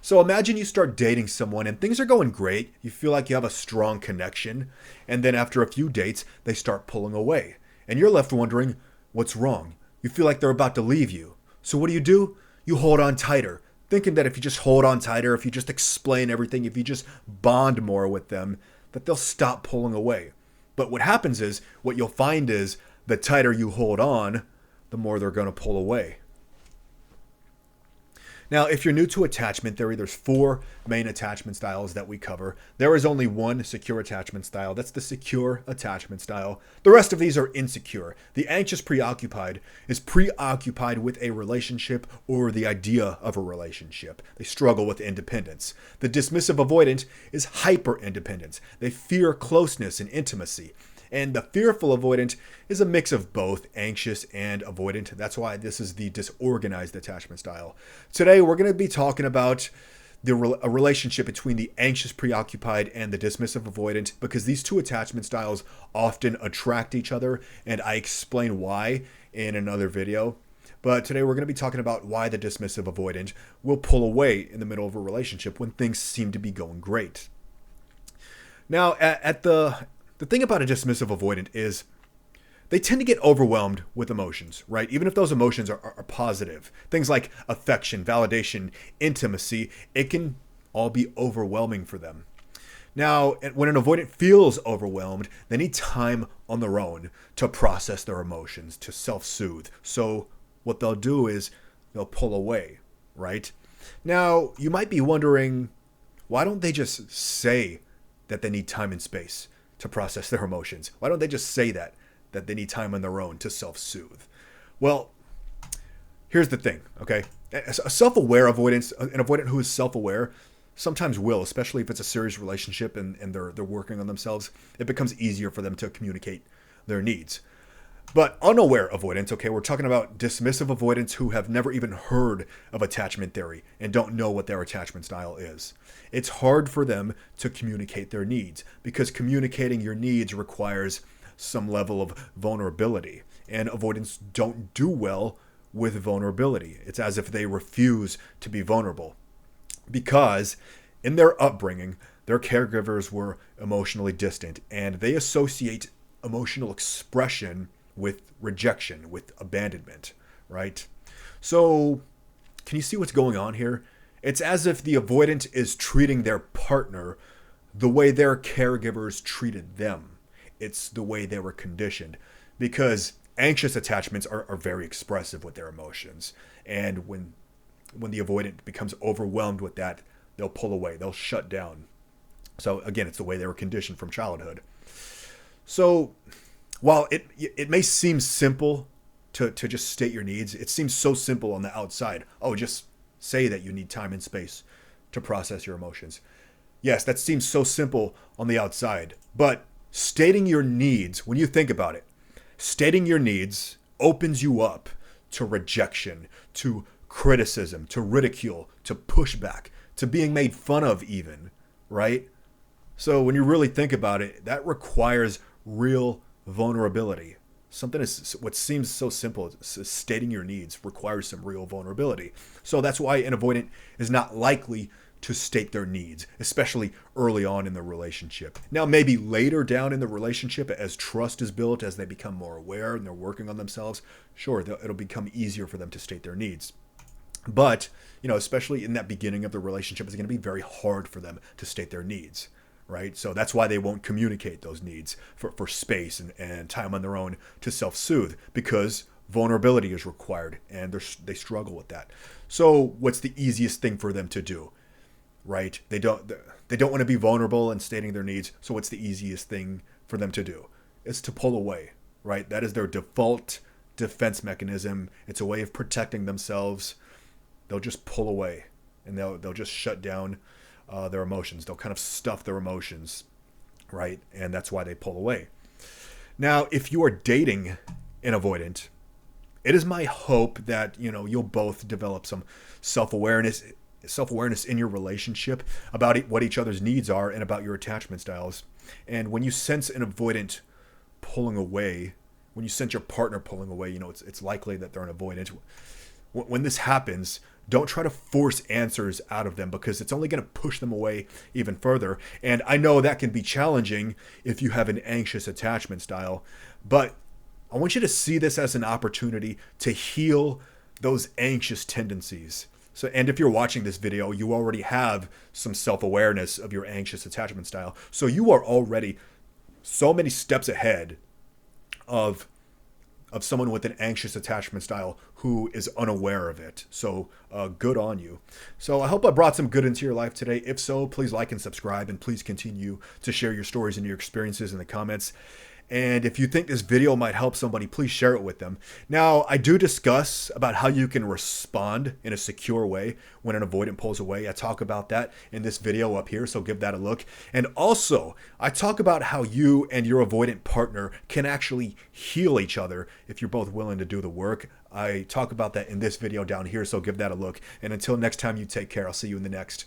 So imagine you start dating someone and things are going great. You feel like you have a strong connection. And then after a few dates, they start pulling away. And you're left wondering, what's wrong? You feel like they're about to leave you. So what do? You hold on tighter, thinking that if you just hold on tighter, if you just explain everything, if you just bond more with them, that they'll stop pulling away. But what happens is, what you'll find is, the tighter you hold on, the more they're going to pull away. Now, if you're new to attachment theory, there's 4 main attachment styles that we cover. There is only one secure attachment style. That's the secure attachment style. The rest of these are insecure. The anxious preoccupied is preoccupied with a relationship or the idea of a relationship. They struggle with independence. The dismissive avoidant is hyper independence. They fear closeness and intimacy. And the fearful avoidant is a mix of both anxious and avoidant. That's why this is the disorganized attachment style. Today, we're going to be talking about a relationship between the anxious preoccupied and the dismissive avoidant, because these two attachment styles often attract each other, and I explain why in another video. But today we're going to be talking about why the dismissive avoidant will pull away in the middle of a relationship when things seem to be going great. Now, the thing about a dismissive avoidant is they tend to get overwhelmed with emotions, right? Even if those emotions are positive. Things like affection, validation, intimacy, it can all be overwhelming for them. Now, when an avoidant feels overwhelmed, they need time on their own to process their emotions, to self-soothe. So what they'll do is they'll pull away, right? Now, you might be wondering, why don't they just say that they need time and space to process their emotions? Why don't they just say that they need time on their own to self-soothe? Well, here's the thing, okay? A self-aware avoidance, an avoidant who is self-aware, sometimes will, especially if it's a serious relationship and they're working on themselves, it becomes easier for them to communicate their needs. But unaware avoidants, okay, we're talking about dismissive avoidants who have never even heard of attachment theory and don't know what their attachment style is. It's hard for them to communicate their needs because communicating your needs requires some level of vulnerability, and avoidants don't do well with vulnerability. It's as if they refuse to be vulnerable because in their upbringing, their caregivers were emotionally distant and they associate emotional expression with rejection, with abandonment, right? So can you see what's going on here? It's as if the avoidant is treating their partner the way their caregivers treated them. It's the way they were conditioned, because anxious attachments are very expressive with their emotions. And when the avoidant becomes overwhelmed with that, they'll pull away, they'll shut down. So again, it's the way they were conditioned from childhood. So while it may seem simple to just state your needs, it seems so simple on the outside. Oh, just say that you need time and space to process your emotions. Yes, that seems so simple on the outside, but stating your needs, when you think about it, stating your needs opens you up to rejection, to criticism, to ridicule, to pushback, to being made fun of even, right? So when you really think about it, that requires real vulnerability. Something is what seems so simple, stating your needs, requires some real vulnerability. So that's why an avoidant is not likely to state their needs, especially early on in the relationship. Now, maybe later down in the relationship, as trust is built, as they become more aware and they're working on themselves, sure, it'll become easier for them to state their needs. But, especially in that beginning of the relationship, it's going to be very hard for them to state their needs. Right? So that's why they won't communicate those needs for space and time on their own to self-soothe, because vulnerability is required and they struggle with that. So what's the easiest thing for them to do? Right? They don't want to be vulnerable and stating their needs. So what's the easiest thing for them to do? It's to pull away, right? That is their default defense mechanism. It's a way of protecting themselves. They'll just pull away and they'll just shut down their emotions. They'll kind of stuff their emotions, right? And that's why they pull away. Now, if you are dating an avoidant, it is my hope that, you'll both develop some self-awareness in your relationship about what each other's needs are and about your attachment styles. And when you sense an avoidant pulling away, when you sense your partner pulling away, it's likely that they're an avoidant. When this happens, Don't try to force answers out of them because it's only going to push them away even further. And I know that can be challenging if you have an anxious attachment style, but I want you to see this as an opportunity to heal those anxious tendencies. So, and if you're watching this video, you already have some self-awareness of your anxious attachment style. So you are already so many steps ahead of someone with an anxious attachment style who is unaware of it. So good on you. So I hope I brought some good into your life today. If so, please like and subscribe, and please continue to share your stories and your experiences in the comments. And if you think this video might help somebody, please share it with them. Now, I do discuss about how you can respond in a secure way when an avoidant pulls away. I talk about that in this video up here, so give that a look. And also, I talk about how you and your avoidant partner can actually heal each other if you're both willing to do the work. I talk about that in this video down here, so give that a look. And until next time, you take care. I'll see you in the next.